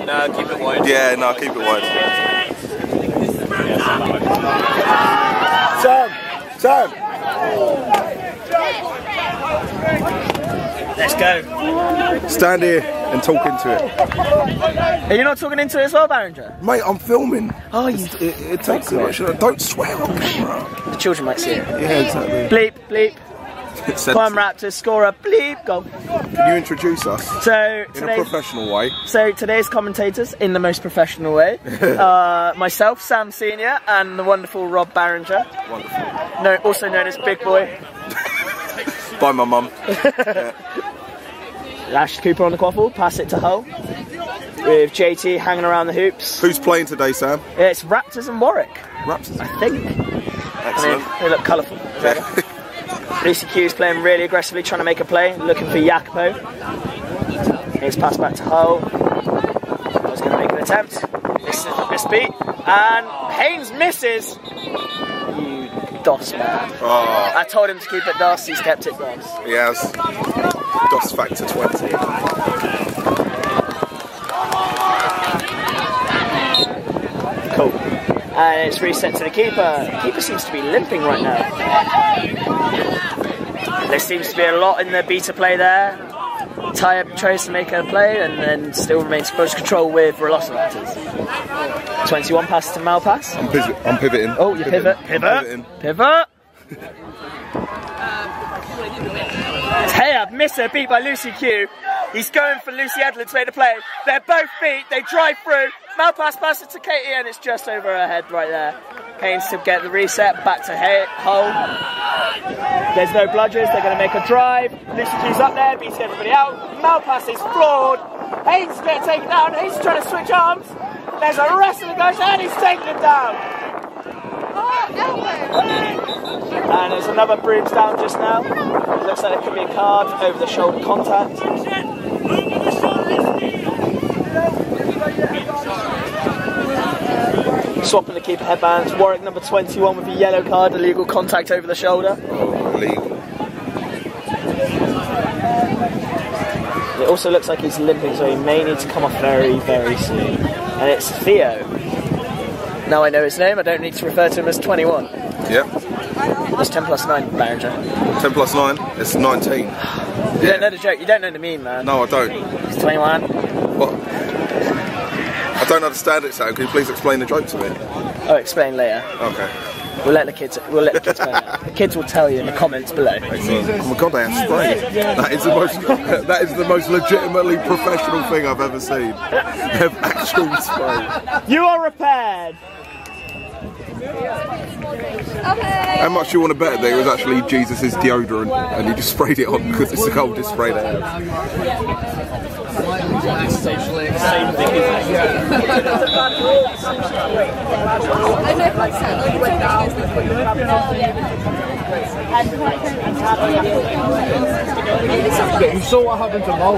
No, keep it wide. Yeah, no, keep it wide. Sam! Let's go. Stand here and talk into it. Are you not talking into it as well, Barringer? Mate, I'm filming. Oh, you... It takes too much. Don't swear on camera. The children might see it. Yeah, exactly. Bleep, bleep. Come on, Raptors, score a bleep, go. Can you introduce us in a professional way? So today's commentators, in the most professional way, myself, Sam Senior, and the wonderful Rob Barringer. Wonderful. No, also known as Big Boy. By my mum. Yeah. Lash Cooper on the quaffle, pass it to Hull. With JT hanging around the hoops. Who's playing today, Sam? It's Raptors and Warwick. Raptors? I think. Excellent. I mean, they look colourful. Lucy Q's playing really aggressively, trying to make a play, looking for Jacopo. Here's pass back to Hull. Hull's going to make an attempt. Miss beat. And Haynes misses. You DOS man. Oh. I told him to keep it DOS, he's kept it DOS. He has. DOS factor 20. Cool. And it's reset to the keeper. The keeper seems to be limping right now. There seems to be a lot in the beta play there. Tyre tries to make a play and then still remains close control with Velociraptors. 21 passes to Malpass. I'm pivoting. Oh, you pivot. Pivot. Taya misser beat by Lucy Q. He's going for Lucy Edler to make the play. They're both beat. They drive through. Malpass passes it to Katie and it's just over her head right there. Haynes to get the reset back to Hull. There's no bludgers. They're going to make a drive. Lucy Q's up there, beats everybody out. Malpass is floored. Haynes is getting taken down. Haynes is trying to switch arms. There's a wrestling goes and he's taking him down. And there's another brooms down just now. It looks like it could be a card over the shoulder contact. Swapping the keeper headbands. Warwick number 21 with a yellow card, illegal contact over the shoulder. Oh, illegal. It also looks like he's limping, so he may need to come off very, very soon. And it's Theo. Now I know his name, I don't need to refer to him as 21. Yep. It's 10 plus 9, Barringer. 10 plus 9? It's 19. You don't know the joke, you don't know the meme, man. No, I don't. It's 21. What? I don't understand it, Sam. Can you please explain the joke to me? Oh, explain later. Okay. We'll let the kids play it. The kids will tell you in the comments below. Oh my god, they have spray. That is the most legitimately professional thing I've ever seen. They have actual spray. You are repaired. Okay. How much do you want to bet that it was actually Jesus' deodorant and he just sprayed it on because it's the coldest spray they have? You saw what happened to Mo?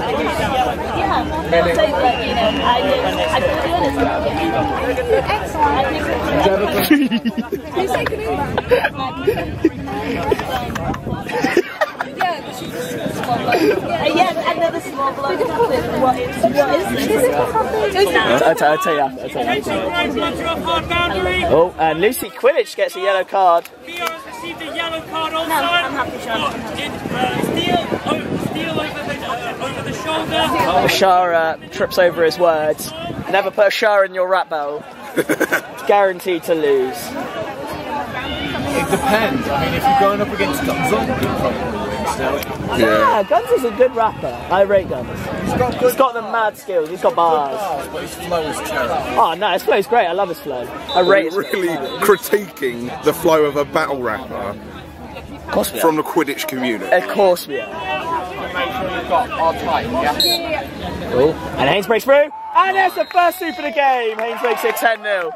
Yeah, another small bloke. What is this? I'll tell you after. Oh, and Lucy Quidditch gets a yellow card. Theo has received a yellow card also. No, I'm happy, Sean. Steal over the shoulder. Ashara trips over his words. Never put Ashara in your rap battle. Guaranteed to lose. It depends. I mean, if you're going up against Guns, you'll probably win still. Yeah, Guns is a good rapper. I rate Guns. He's got the mad skills. He's got bars. But his flow is terrible. Oh no, his flow's great. I love his flow. I rate his Really critiquing the flow of a battle rapper from the Quidditch community. Of course we are. Oh, and Haynes breaks through. And that's the first sweep of the game. Haynes makes it 10-0.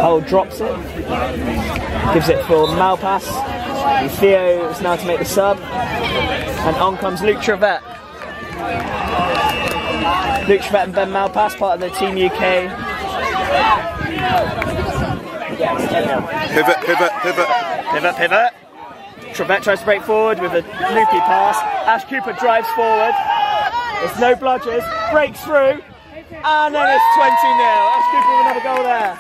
Hull drops it. Gives it for Malpass. And Theo is now to make the sub. And on comes Luke Trevette. Luke Trevette and Ben Malpass, part of the Team UK. Pivot, pivot, pivot. Pivot, pivot. Trevette tries to break forward with a loopy pass. Ash Cooper drives forward. There's no bludgers, breaks through, and then it's 20-0. Ash Cooper with another goal there.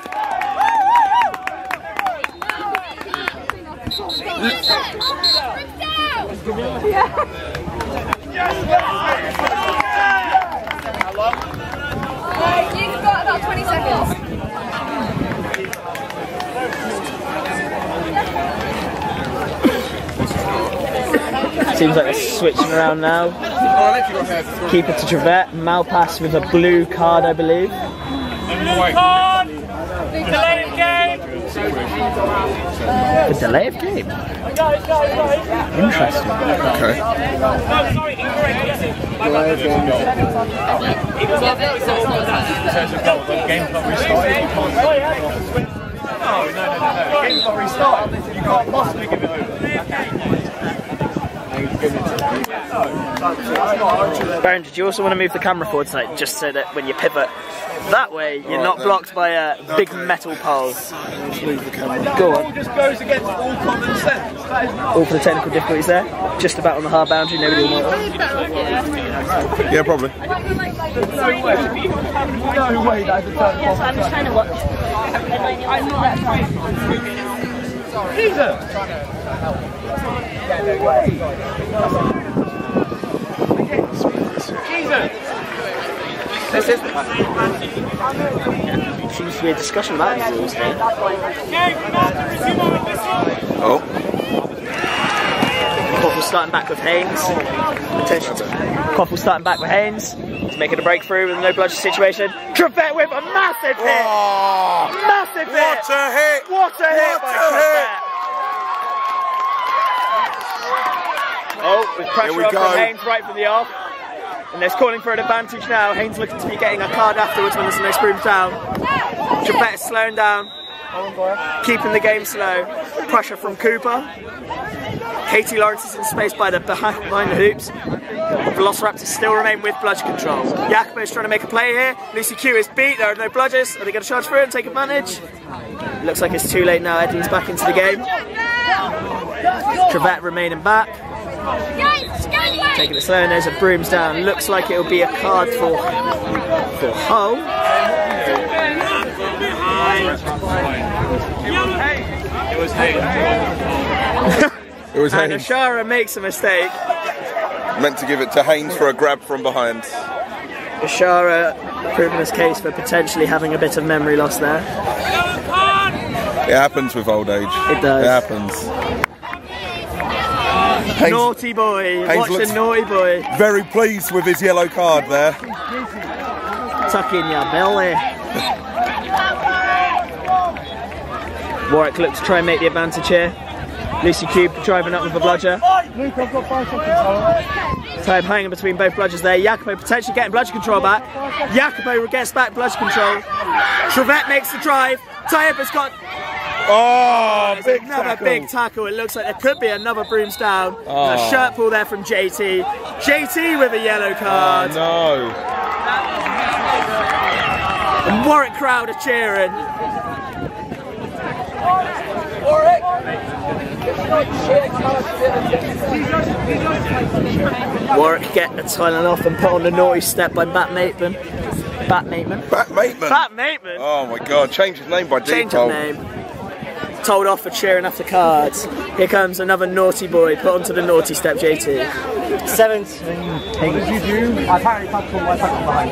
You've got about 20 seconds. Seems like they're switching around now. Keeper to Trevette. Malpass with a blue card, I believe. Blue card! Delay of game! A delay of game? Interesting. Okay. No, sorry, incorrect. Delay of game goal. In terms of goal, the game's not restarted. No. The game's not restarted. You can't possibly give it over. Baron, did you also want to move the camera forward tonight, just so that when you pivot that way, you're not blocked by a big metal pole? Go on. It just goes against all common sense. All for the technical difficulties there. Just about on the hard boundary, nobody will know. Yeah, probably. No way that's a turn. Yes, I'm just trying to look. I'm not that far. Jesus! This is seems to be a discussion about the rules here. Oh. Koffel starting back with Haynes. Koffel starting back with Haynes. He's making a breakthrough with no bludger situation. Trevette with a massive hit! Oh, Massive hit! what a hit! What a hit by Trevette! Oh, with pressure on from Haynes right from the off. And they're calling for an advantage now. Haynes looking to be getting a card afterwards when there's no brooms down. Trevette is slowing down, keeping the game slow. Pressure from Cooper. Katie Lawrence is in space by the behind the hoops. Velociraptors still remain with bludger control. Jacopo is trying to make a play here. Lucy Q is beat. There are no bludgers. Are they going to charge through and take advantage? Looks like it's too late now. Edling's back into the game. Trevette remaining back. Taking it slow, and there's a brooms down. Looks like it'll be a card for Hull. It was Haynes. It was And Haynes. Ashara makes a mistake. Meant to give it to Haynes for a grab from behind. Ashara proving his case for potentially having a bit of memory loss there. It happens with old age. It does. It happens. Haynes, Naughty boy. Haynes Watch looks the naughty boy. very pleased with his yellow card there. Tuck in your belly. Warwick looks to try and make the advantage here. Lucy Cube driving up with a bludger. Luke, I've got 5 seconds. Time hanging between both bludgers there. Jacopo potentially getting bludger control back. Jacopo gets back bludger control. Trevette makes the drive. Tayepa's got Oh, big another tackle. big tackle. It looks like there could be another brooms down. A shirt pull there from JT. JT with a yellow card. No. And Warwick crowd are cheering. Warwick get the Thailand off and put on the naughty step by Bat Mateman. Bat Mateman? Bat Mateman? Oh my god, change his name by Change default. of name. Told off for cheering after cards. Here comes another naughty boy. Put onto the naughty step, JT. 17. What did you do? I apparently tackled my tackle behind.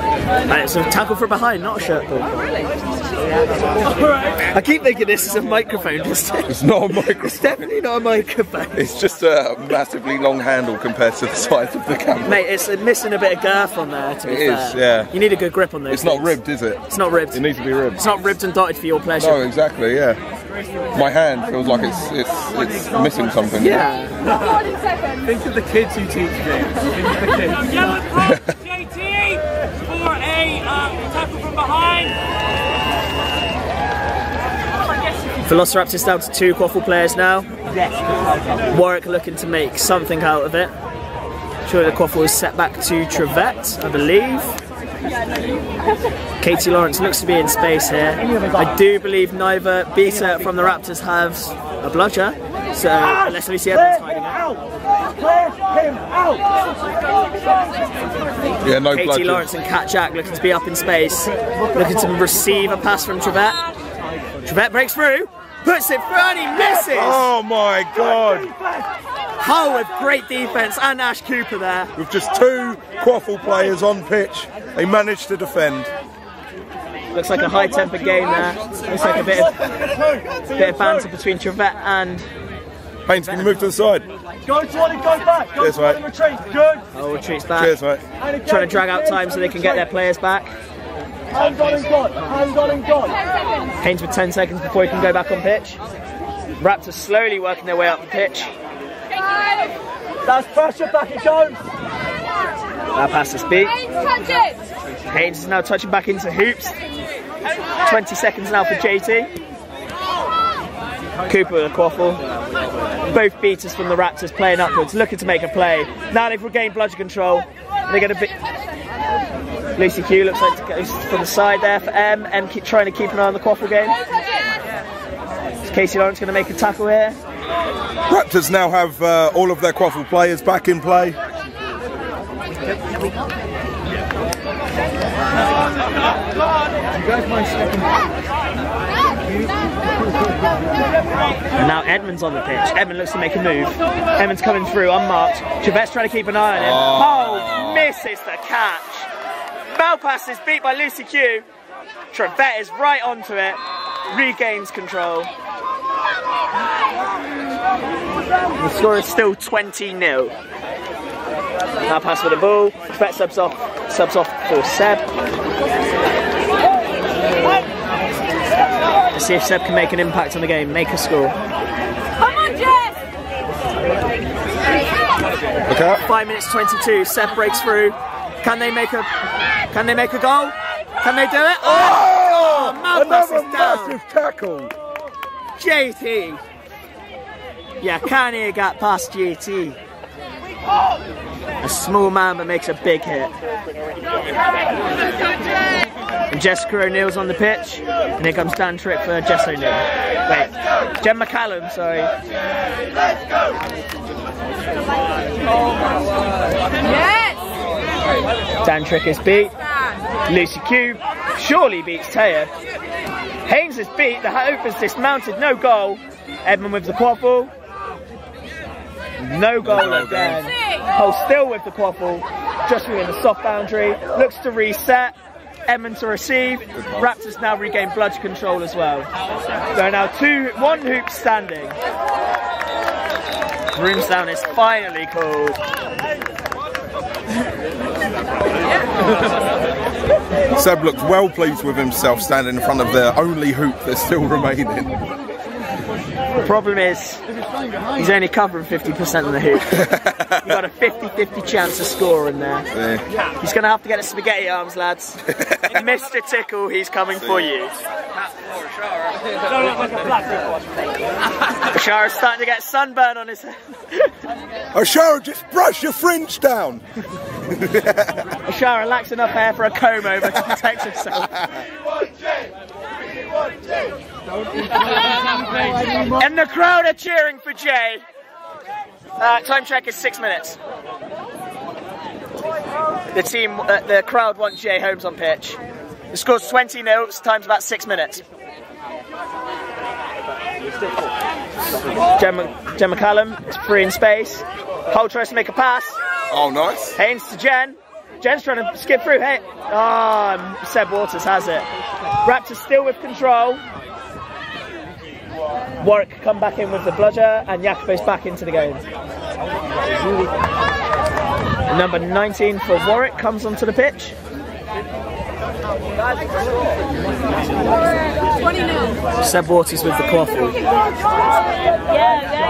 And it's a tackle from behind, not a shirt pull. I keep thinking this is a microphone. It's not a microphone. It's definitely not a microphone. It's just a massively long handle compared to the size of the camera. Mate, it's missing a bit of girth on there, to be fair. It is, yeah. You need a good grip on those It's not things. ribbed, is it? It's not ribbed. It needs to be ribbed. It's not ribbed and dotted for your pleasure. No, exactly, yeah. My hand feels like it's missing something. Yeah. Think of the kids who teach games. Think of the kids. Yellow card for JT for a tackle from behind. Velociraptors down to 2 Quaffle players now. Warwick looking to make something out of it. Sure, the Quaffle is set back to Trevette, I believe. Katie Lawrence looks to be in space here. I do believe neither Beta from the Raptors has a bludger. So, unless Lucy Edmonds hiding out. Yeah, no Katie bludgeon. Lawrence and Kat Jack looking to be up in space. Looking to receive a pass from Trevette. Trevette breaks through. Puts it through and he misses! Oh my God! Hull with great defence and Ash Cooper there. With just 2 Quaffle players on pitch, they managed to defend. Looks like a high-tempered game there. Looks like a bit of banter between Trevette and... Haynes, can you move to the side? Go toward it, go back. Go Cheers, toward mate. the retreat. Good. Oh, retreats back. Cheers, mate. Trying to drag out time so they can get their players back. Hands on and gone. Hands on and gone. Haynes with 10 seconds before he can go back on pitch. Raptors slowly working their way up the pitch. That's pressure, back it goes. Now pass is beat. Haynes is now touching back into hoops. 20 seconds now for JT. Cooper with a quaffle. Both beaters from the Raptors playing upwards, looking to make a play. Now they've regained bludgeon control. They're going to be... Lucy Q looks like to go from the side there for M. M trying to keep an eye on the quaffle game. Is Casey Lawrence going to make a tackle here? Raptors now have all of their Quaffle players back in play. And now Edmonds on the pitch. Edmond looks to make a move. Edmonds coming through unmarked. Trevette's trying to keep an eye on him. Oh, misses the catch. Malpass is beat by Lucy Q. Trevette is right onto it. Regains control. The score is still 20-0. Now pass for the ball. Trevette subs off for Seb. Let's see if Seb can make an impact on the game, make a score. Come on, Jess! Look out. 5 minutes 22. Seb breaks through. Can they make a goal? Can they do it? Oh! Malpass Another is down. massive tackle. JT. Yeah, can he get past JT? A small man but makes a big hit. And Jessica O'Neill's on the pitch. And here comes Dan Trick for Jess O'Neill. Wait, Jen McCallum, sorry. Yes! Dan Trick is beat. Lucy Q surely beats Taya. Haynes is beat. The hope is dismounted. No goal. Edmund with the quaffle. No goal again. Hull still with the quaffle. Just within the soft boundary. Looks to reset. Edmund to receive. Raptors now regain bludgeon control as well. There are now 1 hoop standing. Brimstone is finally called. Seb looked well pleased with himself standing in front of the only hoop that's still remaining. The problem is, he's only covering 50% of the hoop. You've got a 50-50 chance of scoring there. Yeah. He's going to have to get a spaghetti arms, lads. Mr. Tickle, he's coming for you. Ashara's starting to get sunburn on his head. Ashara, just brush your fringe down. Ashara lacks enough hair for a comb over to protect himself. And the crowd are cheering for Jay. Time check is 6 minutes. The crowd want Jay Holmes on pitch. The score's 20-0, time's about 6 minutes. Jen McCallum is free in space. Hull tries to make a pass. Oh, nice. Haynes to Jen. Jen's trying to skip through. Hey, Seb Waters has it. Raptors still with control. Warwick come back in with the bludger, and Jacopo's back into the game. And number 19 for Warwick comes onto the pitch. 20-0. Seb Waters with the quaffle.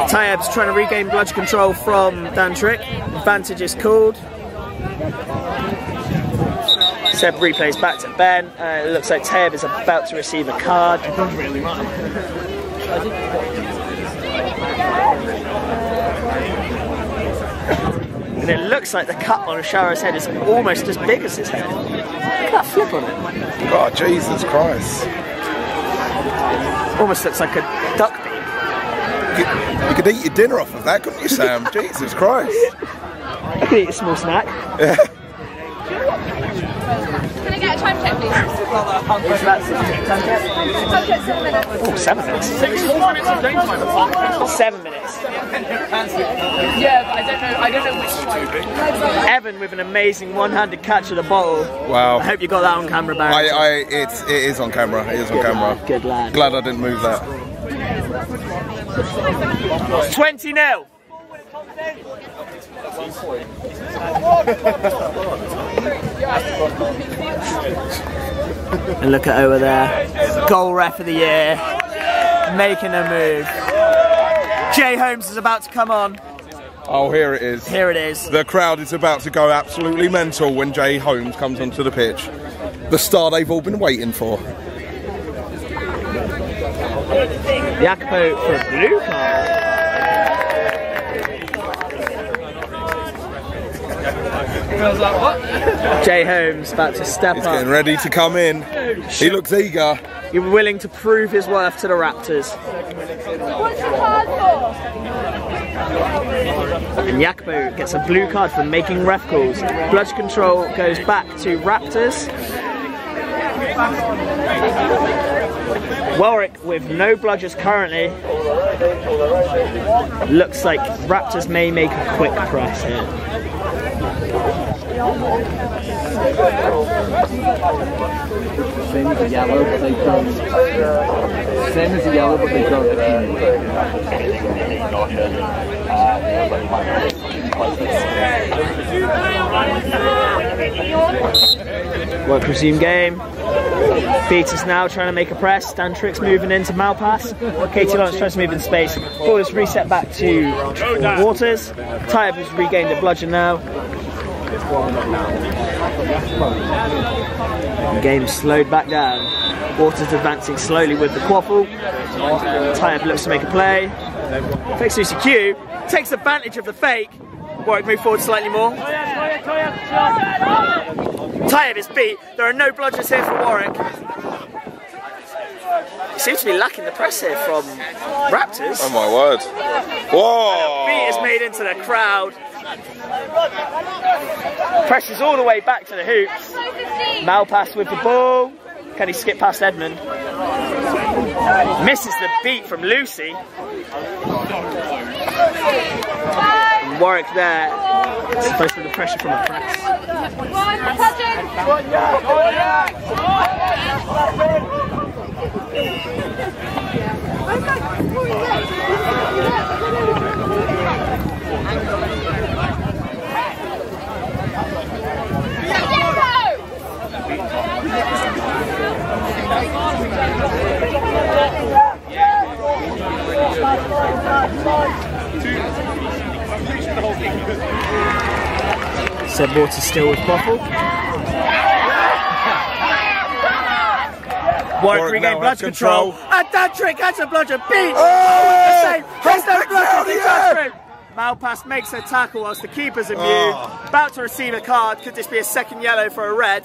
Tayyab's trying to regain bludger control from Dan Trick. Advantage is called. Seb replays back to Ben. It looks like Tayyab is about to receive a card. It doesn't really matter. And it looks like the cut on Ashara's head is almost as big as his head. Look at that flip on it. Oh, Jesus Christ. Almost looks like a duck beak. You could eat your dinner off of that, couldn't you, Sam? Jesus Christ. I could eat a small snack. Yeah. Can I get a time check, please? It's about 10 minutes. Time check 7 minutes. Oh, 7 minutes. 7 minutes. Yeah, but I don't know which one. Evan with an amazing one-handed catch of the bottle. Wow. I hope you got that on camera, Barry. It is on camera. It is on camera. Good lad. Glad I didn't move that. 20-0. And look at over there, goal ref of the year, making a move. Jay Holmes is about to come on. Oh, here it is. Here it is. The crowd is about to go absolutely mental when Jay Holmes comes onto the pitch. The star they've all been waiting for. Jacopo for a blue card. Jay Holmes about to step He's up. getting ready to come in. He looks eager. You're willing to prove his worth to the Raptors. What's the card for? And Jacopo gets a blue card for making ref calls. Bludge control goes back to Raptors. Warwick with no bludgers currently. Looks like Raptors may make a quick press here. Same as the yellow, but they don't. Same as the yellow, but they don't. Work resume game. Peters now trying to make a press. Stantrix moving into Malpass. Katie Lawrence tries to move in space. Ball is reset back to Waters. Tyab has regained a bludgeon now. Game slowed back down. Waters advancing slowly with the quaffle. Tyab looks to make a play. Fakes Lucy Q. Takes advantage of the fake. Warwick move forward slightly more. Tyab is beat. There are no bludgers here for Warwick. He seems to be lacking the press here from Raptors. Oh my word. Whoa! And a beat is made into the crowd. Presses all the way back to the hoops. Malpass with the ball. Can he skip past Edmund? Misses the beat from Lucy. And Warwick there. Supposed to be the pressure from the press. Seb Waters still with Quaffle. Warwick regained blood control. And that trick has a bludgeon beat. There's no bludgeon. Malpass makes a tackle whilst the keeper's in view. About to receive a card. Could this be a second yellow for a red?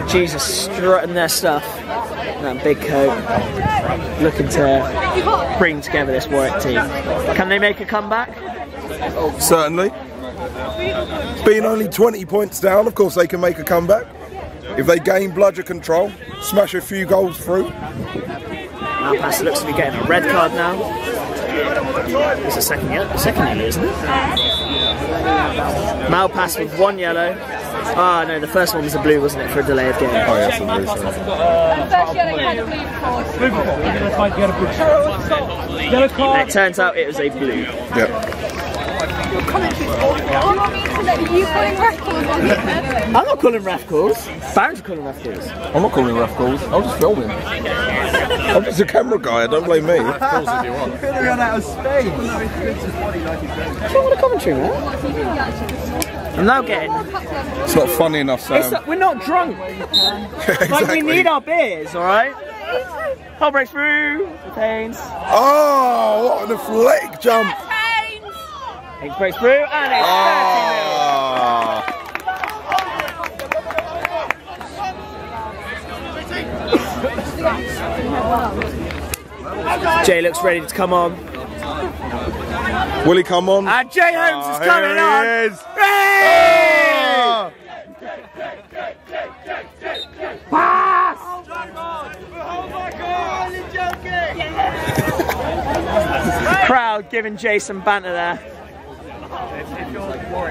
Jesus, strutting their stuff. That big coat. Looking to bring together this Warwick team. Can they make a comeback? Certainly. Being only 20 points down, of course they can make a comeback. If they gain bludger control, smash a few goals through. Malpass looks to be getting a red card now. It's a second yellow, isn't it? Malpass with one yellow. Ah, no, the first one was a blue, wasn't it, for a delay of game? Oh, yes, I'm very sorry. The first yellow had a blue before. Yellow card. And it turns out it was a blue. Yep. Your commentary's awful. Do you want me to let you calling ref calls? I'm not calling ref calls. Baron's calling ref calls. I'm not calling ref calls. I'm just filming. I'm just a camera guy. Don't blame me. Of course, if you want. Could have run out of space. What's wrong with the commentary, man? I'm now getting. It's not funny enough, Sam. We're not drunk. Exactly. Like we need our beers, all right? Hole breaks through. Pains. Oh, what an athletic jump! It breaks through, and it's 30 Jay looks ready to come on. Will he come on? And Jay Holmes is coming on. Here he is. Pass! Crowd giving Jay some banter there.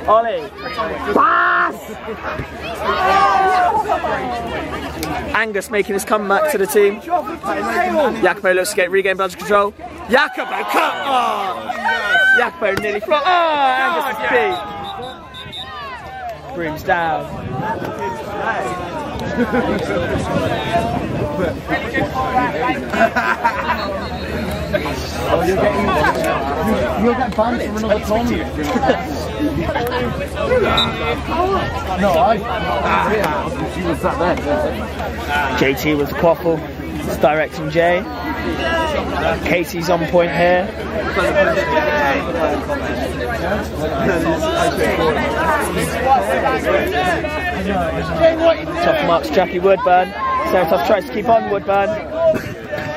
Ollie. Pass! Angus making his comeback to the team. Jacopo looks to get regained bludger control. Jacopo cut! Oh! Jacopo nearly flopped. Oh! Angus is beat. Brooms down. Oh, you'll get banned from another tournament. No, she was sat there. JT with the quaffle. It's directing Jay. Casey's on point here. Tough marks Jackie Woodburn. Seratoff tries to keep on Woodburn.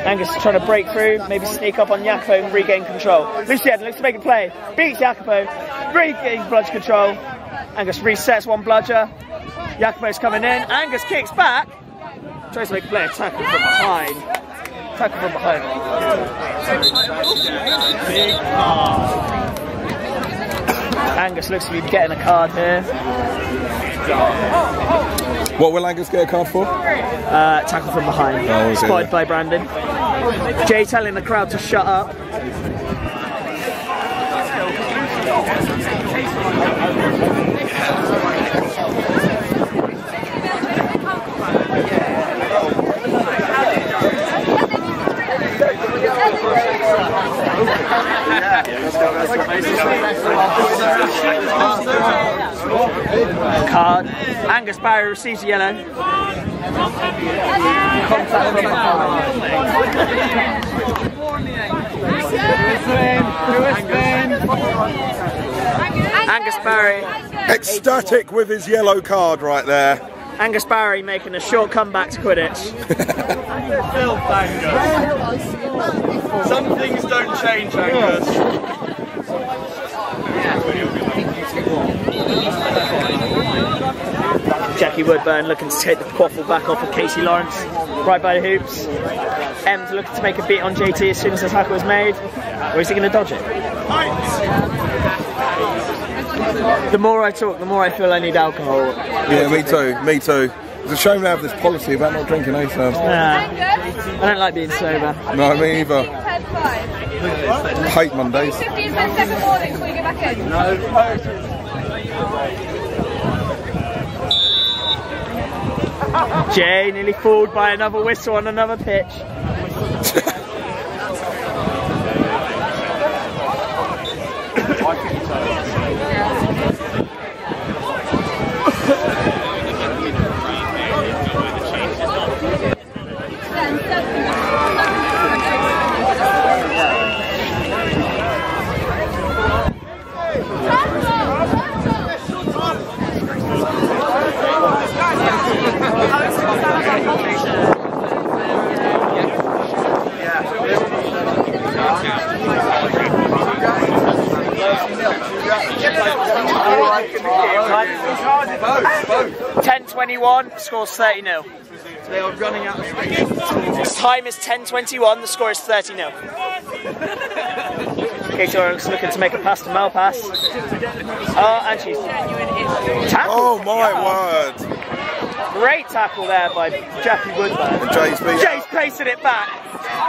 Angus is trying to break through, maybe sneak up on Jacopo and regain control. Lucien looks to make a play, beats Jacopo, regains bludger control. Angus resets one bludger. Jacopo's coming in, Angus kicks back, tries to make a play, tackle from behind. Tackle from behind. Angus looks to be getting a card here. What will Angus get a card for? Tackle from behind. Oh, spotted by Brandon. Jay telling the crowd to shut up. Card. Angus Barry receives a yellow. Contact from Angus Barry. Ecstatic with his yellow card right there. Angus Barry making a short comeback to Quidditch. Some things don't change, Angus. Jackie Woodburn looking to take the quaffle back off of Casey Lawrence, right by the hoops. M's looking to make a beat on JT as soon as the tackle is made, or is he going to dodge it? The more I talk, the more I feel I need alcohol. Yeah, me too, me too. It's a shame they have this policy about not drinking, eh, Sam? I don't like being sober. No, me either. I hate Mondays. 15 second warning before you get back in. Jay nearly fooled by another whistle on another pitch. Both. 10:21, scores 30-0. They are running out of space. Time is 10:21, the score is 30-0. Katie Oryx looking to make a pass to Malpass. Oh, and she's tackled. Oh my word. Great tackle there by Jackie Woodburn. And Jay's Jay's pacing it back.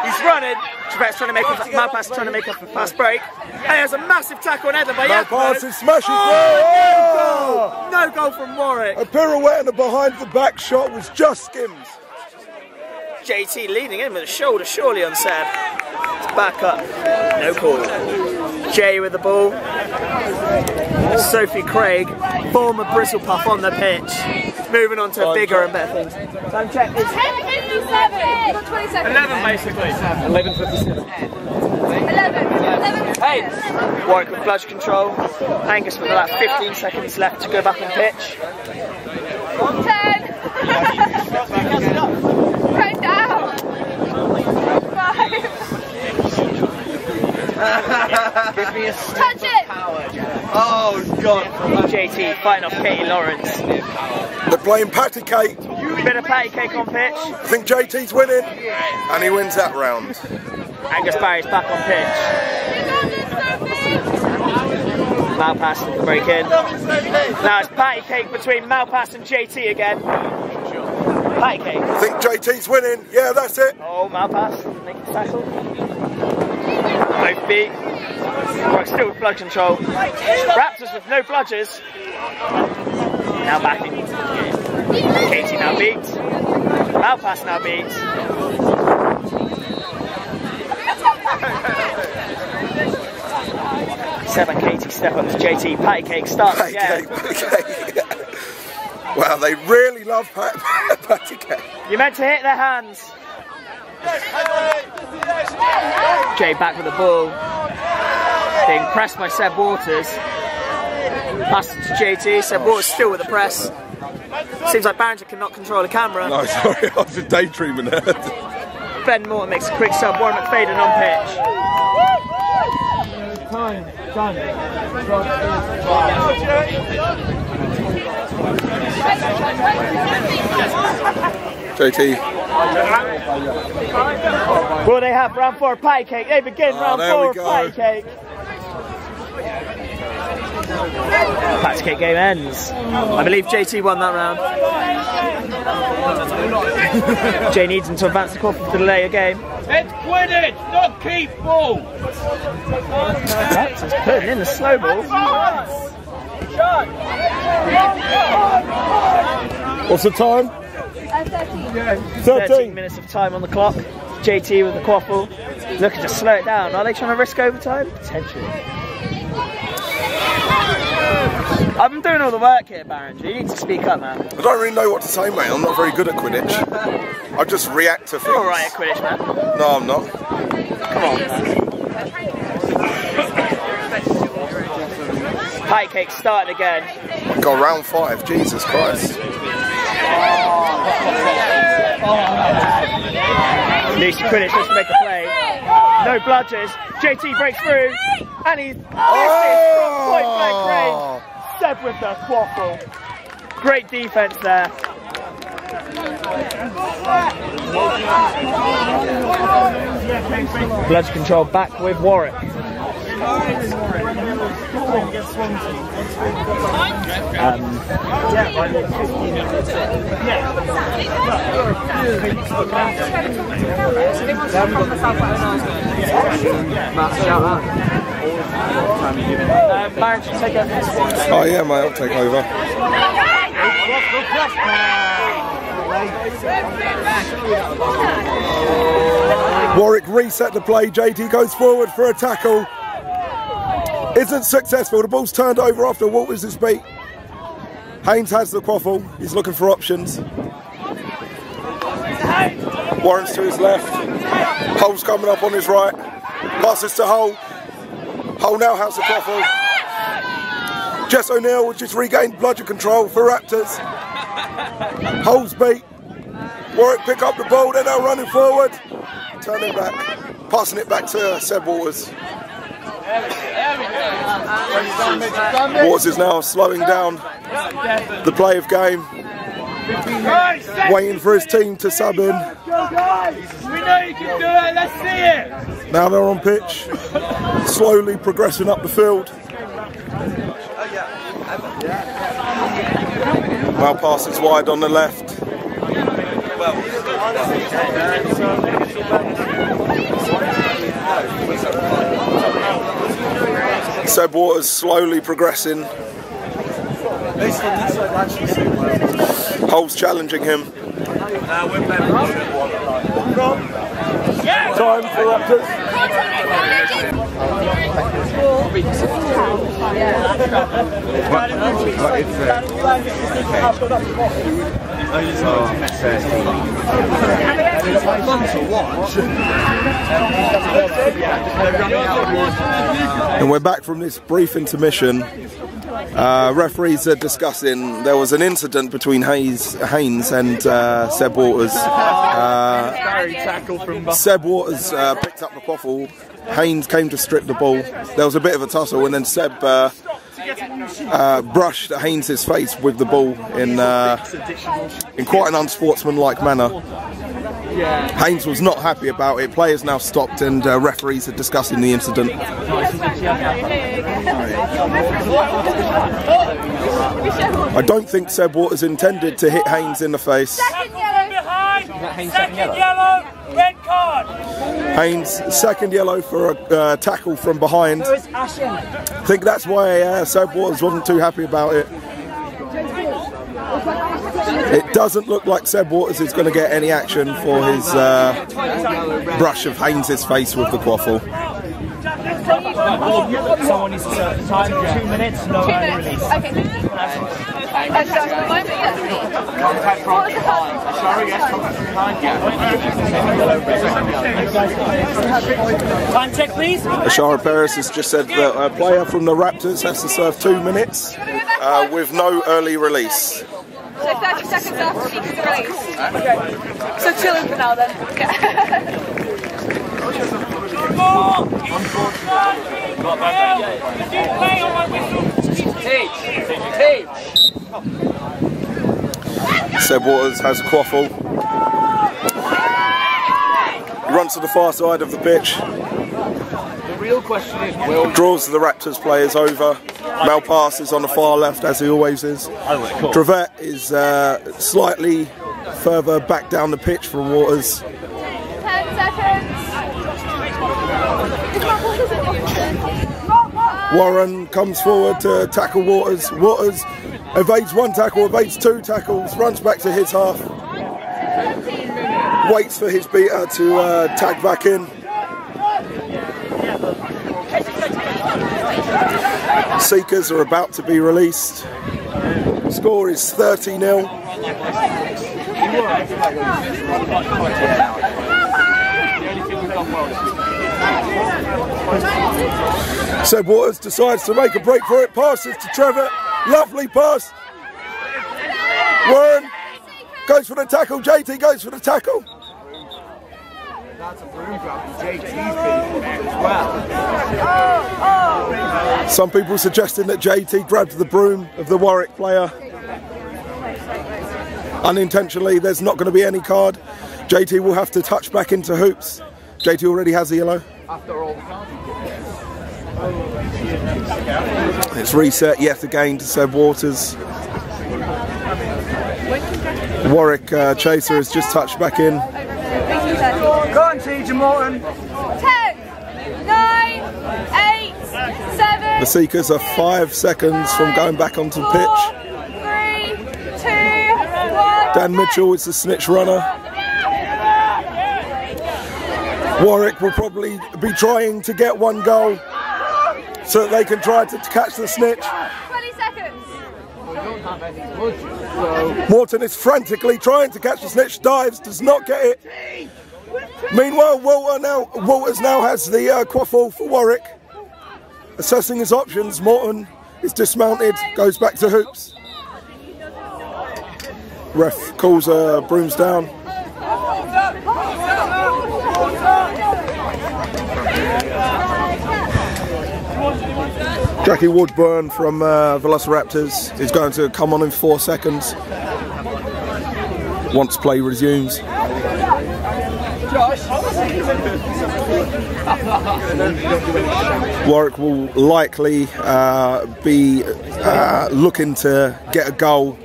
He's running. Trevette's trying to make Malpass trying to make up a fast break. And there's a massive tackle on Edler by Malpass Yakko. is smashing Oh, no goal from Warwick. A pirouette and a behind the back shot was just skims. JT leading in with a shoulder surely on Seb. It's back up. No call. Jay with the ball. Sophie Craig, former Bristlepuff on the pitch. Moving on to bigger and better things. Time check is 10:57. You've got 20 seconds. 11 basically. 11:57. 11. Hey! Warwick with bludge control. Angus with about 15 seconds left to go back on pitch. 10. 10 down. 5. Give me a Touch it. Oh, God. JT fighting off Katie Lawrence. They're playing patty cake. Bit of patty cake on pitch. I think JT's winning, and he wins that round. Angus Barry's back on pitch. Malpass can break in. Now it's patty cake between Malpass and JT again. Patty cake. I think JT's winning. Yeah, that's it. Oh, Malpass making the tackle. Both beat. Warwick still with blood control. Raptors with no bludgers. Now backing. Katie now beats. Malpass now beats. Seb and Katie step up to JT. Patty cake starts again. Patty cake. Wow, they really love patty cake. You're meant to hit their hands. Jay back with the ball. Being pressed by Seb Waters. Pass it to JT. Seb Waters still with the press. Seems like Barringer cannot control the camera. No, sorry, I was daydreaming there. Ben Morton makes a quick sub. Warren McFadden on pitch. Time. Done. JT. Will they have round 4 pie cake? They begin round 4 of pie cake. Patty cake game ends. I believe JT won that round. Jay needs him to advance the quarter to delay a game. It's Quidditch, not keep ball. Raptors putting in the slow ball. What's the time? 13 minutes of time on the clock. JT with the quaffle. Looking to slow it down. Are they trying to risk overtime? Potentially. I've been doing all the work here, Barringer. You need to speak up, man. I don't really know what to say, mate. I'm not very good at Quidditch. I just react to things. You're alright at Quidditch, man. No, I'm not. Come on, man. Pie cake starting again. Got round 5. Jesus Christ. Lucy Quidditch wants to make a play. No bludgers. JT breaks through. And he's misses from point blank range. Seb with the quaffle. Great defense there. Bludge control back with Warwick. Baron should take over this one. Oh yeah, mate, I'll take over. Warwick reset the play. JT goes forward for a tackle. Isn't successful. The ball's turned over after Waters' beat. Haynes has the quaffle. He's looking for options. Warren's to his left. Hull's coming up on his right. Passes to Hull. Hull now has the quaffle. Jess O'Neill will just regain bludger control for Raptors. Hull's beat. Warwick pick up the ball. They're now running forward. Turning back. Passing it back to Seb Waters. Waters is now slowing down the play of game. Waiting for his team to sub in. We know you can do it, let's see it! Now they're on pitch, slowly progressing up the field. Mal passes wide on the left. Seb Waters slowly progressing. Hole's challenging him. Time for Raptors. And we're back from this brief intermission. Referees are discussing. There was an incident between Haynes and Seb Waters. Seb Waters picked up the quaffle. Haynes came to strip the ball. There was a bit of a tussle, and then Seb brushed Haynes' face with the ball in quite an unsportsmanlike manner. Haynes was not happy about it. Players now stopped, and referees are discussing the incident. I don't think Seb Waters intended to hit Haynes in the face. Second yellow, red card. Haynes, second yellow for a tackle from behind. I think that's why Seb Waters wasn't too happy about it. It doesn't look like Seb Waters is going to get any action for his brush of Haynes' face with the quaffle. Someone needs to serve the time. 2 minutes, no early release. Okay. Time check, please. Ashara Peiris has just said that a player from the Raptors has to serve 2 minutes with no early release. So 30 seconds after each release. Okay. So chilling for now then. Seb Waters has a quaffle. He runs to the far side of the pitch. The real question is, draws the Raptors players over. Malpass is on the far left, as he always is. Trevette is slightly further back down the pitch from Waters. 10 seconds. Warren comes forward to tackle Waters. Waters evades one tackle, evades 2 tackles, runs back to his half. Waits for his beater to tag back in. Seekers are about to be released. Score is 30-0. Seb Waters decides to make a break for it. Passes to Trevor. Lovely pass. Warren goes for the tackle. JT goes for the tackle. that's a broom drop. JT's been as well. Some people suggesting that JT grabbed the broom of the Warwick player. Unintentionally, there's not going to be any card. JT will have to touch back into hoops. JT already has a yellow. After all, it's reset yet again to Seb Waters. Warwick Chaser has just touched back in. go on, TJ Morton. 10, 9, 8, 7. The Seekers are 5 seconds from going back onto the pitch. 3, 2, 1. Dan Mitchell is the snitch runner. Warwick will probably be trying to get one goal so that they can try to catch the snitch. 20 seconds. We don't have any budget, so... Morton is frantically trying to catch the snitch, dives, does not get it. Meanwhile, Walters now has the quaffle for Warwick. Assessing his options, Morton is dismounted, goes back to hoops. Ref calls brooms down. Jackie Woodburn from Velociraptors is going to come on in 4 seconds once play resumes. Warwick will likely be looking to get a goal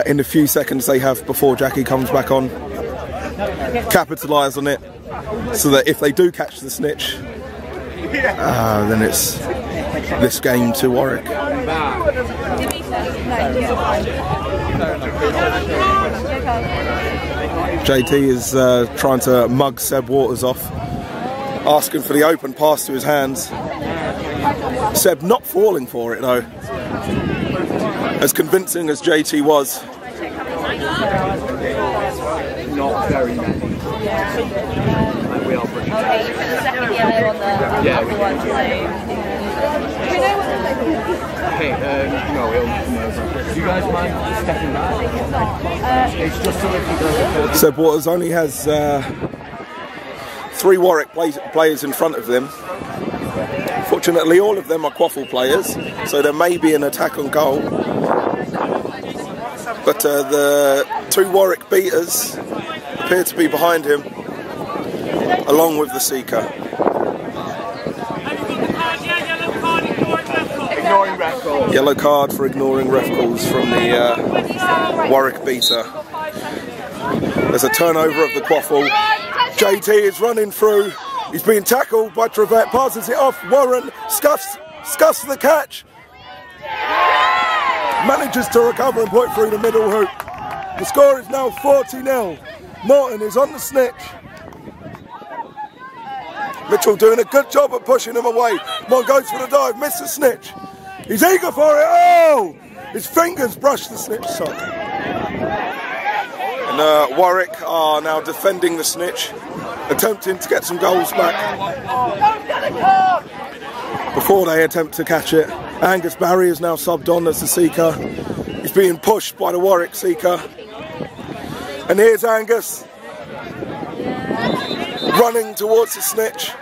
in the few seconds they have before Jackie comes back on. Capitalise on it. so that if they do catch the snitch, then it's this game to Warwick. JT is trying to mug Seb Waters off, asking for the open pass to his hands. Seb not falling for it though, as convincing as JT was. Not very many. Like we are pretty Okay, no, we'll do you guys mind stepping back? It's just so if you guys... Seb Waters only has 3 Warwick players in front of them. Fortunately, all of them are Quaffle players, so there may be an attack on goal. But the 2 Warwick beaters appear to be behind him, along with the Seeker. Ignoring ref calls. Yellow card for ignoring ref calls from the Warwick beater. There's a turnover of the Quaffle. JT is running through. He's being tackled by Trevette, passes it off. Warren scuffs the catch. Manages to recover and put it through the middle hoop. The score is now 40-0. Morton is on the snitch. Mitchell doing a good job of pushing him away. Morton goes for the dive, misses the snitch. He's eager for it. Oh! His fingers brush the snitch sock. And Warwick are now defending the snitch, attempting to get some goals back before they attempt to catch it. Angus Barry is now subbed on as the Seeker. He's being pushed by the Warwick Seeker. And here's Angus running towards the snitch.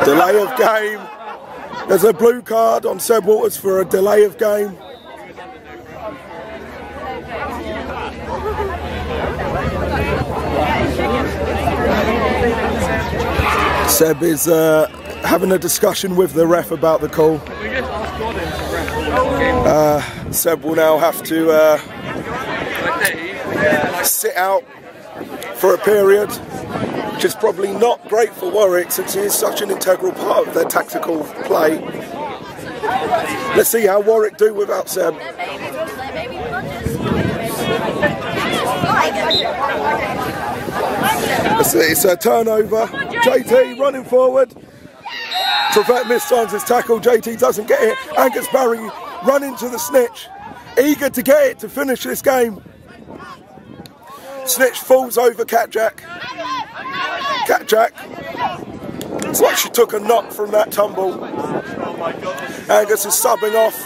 Delay of game. There's a blue card on Seb Waters for a delay of game. Seb is having a discussion with the ref about the call. Seb will now have to sit out for a period, which is probably not great for Warwick since he is such an integral part of their tactical play. Let's see how Warwick do without Seb. It's a turnover. JT running forward. Trevette mistimes his tackle. JT doesn't get it. Angus Barry running to the snitch, eager to get it to finish this game. Snitch falls over Catjack. Catjack. It's like she took a knock from that tumble. Angus is subbing off.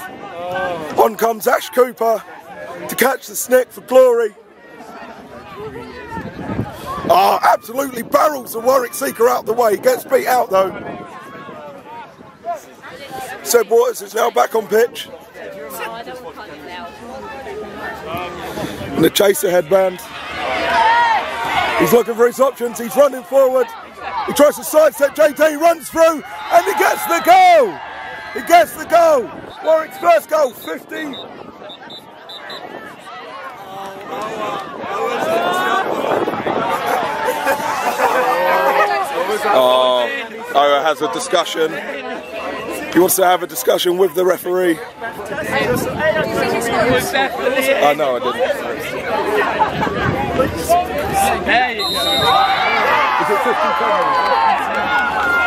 On comes Ash Cooper to catch the snitch for glory. Oh, absolutely barrels the Warwick Seeker out the way. Gets beat out though. Seb Waters is now back on pitch. And the chaser headband. He's looking for his options. He's running forward. He tries to sidestep JT, runs through, and he gets the goal. He gets the goal. Warwick's first goal, 50. Ira has a discussion. He wants to have a discussion with the referee. No, I didn't. There you go.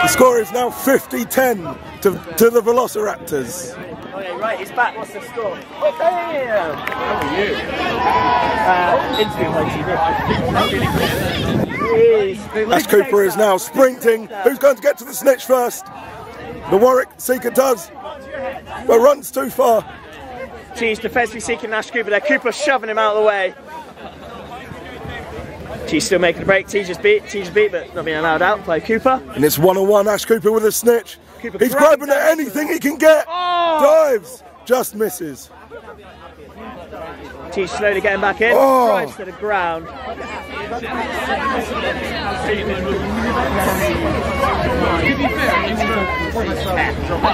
The score is now 50-10 to the Velociraptors. Okay, right, he's back. What's the score? Okay. How are you? Interview on TV. Ash Cooper is now sprinting. Who's going to get to the snitch first? The Warwick Seeker does, but runs too far. Cheese defensively seeking Ash Cooper there. Cooper shoving him out of the way. Cheese still making a break. Tejas beat, but not being allowed out by Cooper. And it's one-on-one. Ash Cooper with a snitch. Cooper He's grabbing at anything he can get. Dives, just misses. Cheese slowly getting back in. Drives to the ground.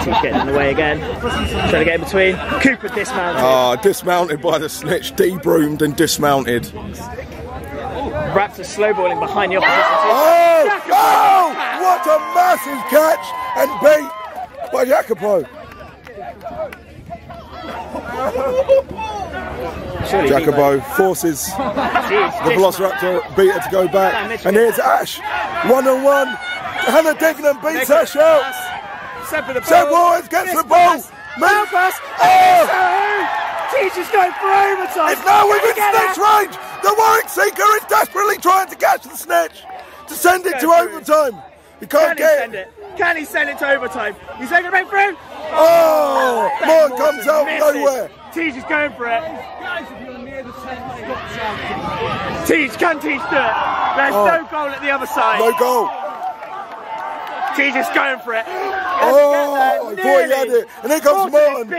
Teach getting in the way again. Trying to get in between. Cooper dismounted. Oh, dismounted by the Snitch. Debroomed and dismounted. Raptors slowballing behind the opposition. Oh! Oh! What a massive catch and beat by Jacopo. Jacopo forces the Velociraptor beater to go back. And here's Ash. 1-on-1. Hannah Dignam beats Ash out. Seb Boys gets the ball. Move pass. Oh! Teach is going for overtime. It's now within Snitch range. The Warwick Seeker is desperately trying to catch the Snitch to send it to overtime. He can't get it. Can he send it to overtime? He's taking a break through. Oh! Morton comes out nowhere. Teach is going for it. Teach, can Teach do it? There's no goal at the other side. No goal. Teach is going for it. Oh, I thought he had it. And here comes Morton.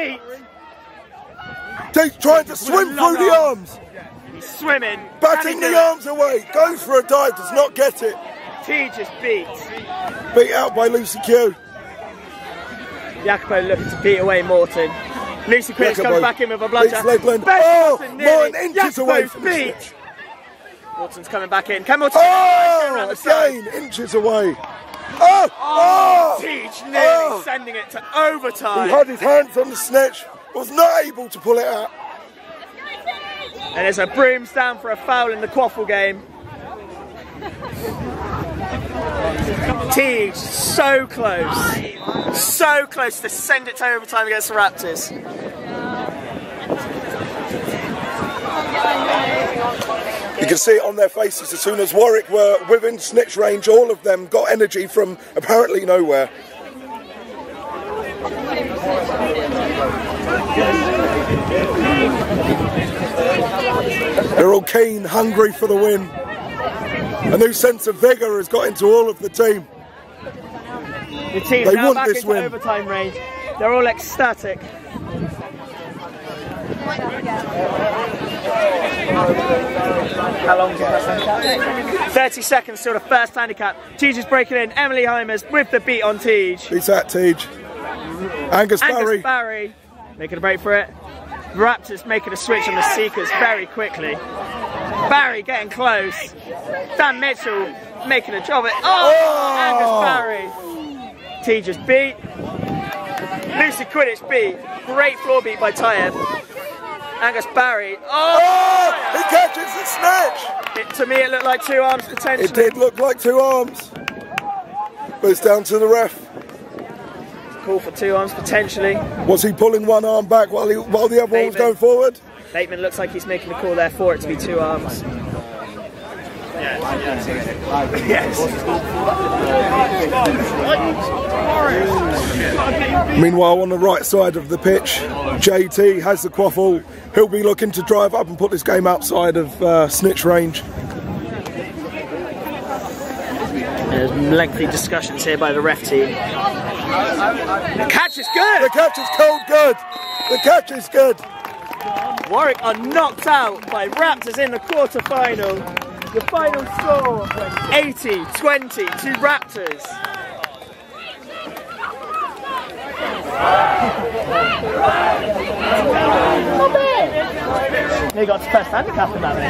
Teach trying to swim through the arms. He's swimming. Batting the arms away. Goes for a dive, does not get it. Teach is beat. Beat out by Lucy Q. Jacopo looking to beat away Morton. Lucy Quidditch comes back in with a bludger. Oh, Morton inches away from beat. Morton's coming back in. Can Morton? Oh, again, inches away. Oh, oh. Teach nearly sending it to overtime. He had his hands on the Snitch, was not able to pull it out. And there's a brooms down for a foul in the quaffle game. Teach so close to send it to overtime against the Raptors. You can see it on their faces as soon as Warwick were within Snitch range, all of them got energy from apparently nowhere. They're all keen, hungry for the win. A new sense of vigour has got into all of the team. The team now back into overtime range. They're all ecstatic. How long is the first handicap? 30 seconds till the first handicap. Teej is breaking in. Emily Heimers with the beat on Teej. Beats that Teej. Angus Barry making a break for it. Raptors making a switch on the Seekers very quickly. Barry getting close. Dan Mitchell making a job of it. Oh! Angus Barry. Teej is beat. Lucy Quidditch beat. Great floor beat by Tayeb. Angus Barry. Oh! He catches the Snitch! To me it looked like two arms potentially. It did look like two arms. But it's down to the ref. Call for two arms potentially. Was he pulling one arm back while the other one was going forward? Bateman looks like he's making the call there for it to be two arms. Yes. Meanwhile, on the right side of the pitch, JT has the quaffle. He'll be looking to drive up and put this game outside of Snitch range. There's lengthy discussions here by the ref team. The catch is good! The catch is cold good! The catch is good! Warwick are knocked out by Raptors in the quarter-final. The final score, 80-20 to Raptors. They got to first handicap in that, mate.